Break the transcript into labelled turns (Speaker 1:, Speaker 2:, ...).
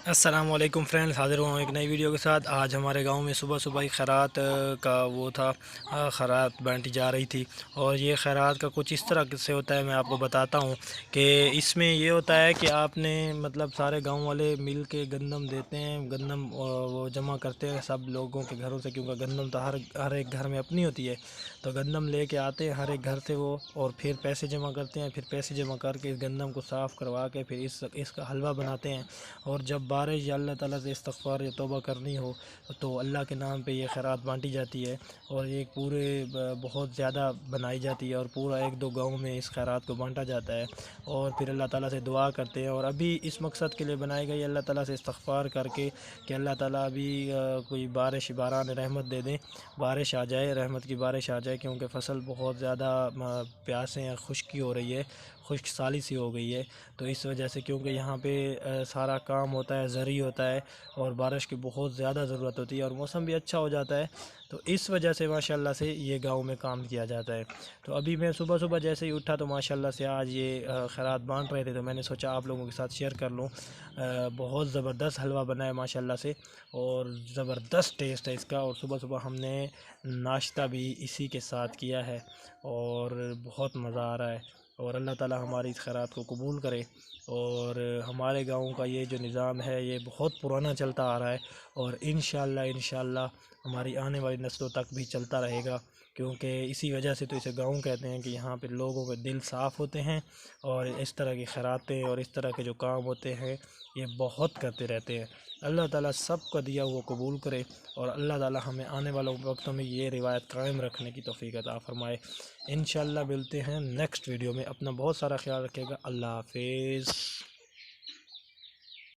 Speaker 1: السلام علیکم فرینڈز، حاضر ہوا ہوں ایک نئی ویڈیو کے ساتھ۔ آج ہمارے گاؤں میں صبح صبح ہی خیرات کا وہ تھا، خیرات بانٹی جا رہی تھی۔ اور یہ خیرات کا کچھ اس طرح سے ہوتا ہے، میں آپ کو بتاتا ہوں کہ اس میں یہ ہوتا ہے کہ آپ نے مطلب سارے گاؤں والے مل کے گندم دیتے ہیں، گندم وہ جمع کرتے ہیں سب لوگوں کے گھروں سے، کیونکہ گندم تو ہر ایک گھر میں اپنی ہوتی ہے، تو گندم لے کے آتے ہیں ہر ایک گھر سے وہ، اور پھر پیسے جمع کرتے ہیں، پھر پیسے جمع کر کے اس گندم کو صاف کروا کے پھر اس کا حلوہ بناتے ہیں۔ اور جب بارش یا اللہ تعالیٰ سے استغفار یا توبہ کرنی ہو تو اللہ کے نام پہ یہ خیرات بانٹی جاتی ہے، اور یہ پورے بہت زیادہ بنائی جاتی ہے، اور پورا ایک دو گاؤں میں اس خیرات کو بانٹا جاتا ہے، اور پھر اللہ تعالیٰ سے دعا کرتے ہیں۔ اور ابھی اس مقصد کے لیے بنائی گئی، اللہ تعالیٰ سے استغفار کر کے کہ اللہ تعالیٰ ابھی کوئی باران رحمت دے دیں، بارش آ جائے، رحمت کی بارش آ جائے، کیونکہ فصل بہت زیادہ پیاسے ہیں، خشکی ہو رہی ہے، خشک سالی سی ہو گئی ہے، تو اس وجہ سے کیونکہ یہاں پہ سارا کام ہوتا ہے، زرعی ہوتا ہے، اور بارش کی بہت زیادہ ضرورت ہوتی ہے، اور موسم بھی اچھا ہو جاتا ہے، تو اس وجہ سے ماشاءاللہ سے یہ گاؤں میں کام کیا جاتا ہے۔ تو ابھی میں صبح صبح جیسے ہی اٹھا تو ماشاءاللہ سے آج یہ خیرات بانٹ رہے تھے، تو میں نے سوچا آپ لوگوں کے ساتھ شیئر کر لوں۔ بہت زبردست حلوہ بنا ہے ماشاءاللہ سے، اور زبردست ٹیسٹ ہے اس کا، اور صبح صبح ہم نے ناشتہ بھی اسی کے ساتھ کیا ہے، اور بہت مزہ آ رہا ہے، اور اللہ تعالیٰ ہماری اس خیرات کو قبول کرے۔ اور ہمارے گاؤں کا یہ جو نظام ہے یہ بہت پرانا چلتا آ رہا ہے، اور انشاءاللہ ہماری آنے والی نسلوں تک بھی چلتا رہے گا، کیونکہ اسی وجہ سے تو اسے گاؤں کہتے ہیں کہ یہاں پہ لوگوں کے دل صاف ہوتے ہیں، اور اس طرح کی خیراتیں اور اس طرح کے جو کام ہوتے ہیں یہ بہت کرتے رہتے ہیں۔ اللہ تعالیٰ سب کا دیا وہ قبول کرے، اور اللہ تعالیٰ ہمیں آنے والوں وقتوں میں یہ روایت قائم رکھنے کی توفیق عطا فرمائے۔ انشاءاللہ ملتے ہیں نیکسٹ ویڈیو میں، اپنا بہت سارا خیال رکھے گا، اللہ حافظ۔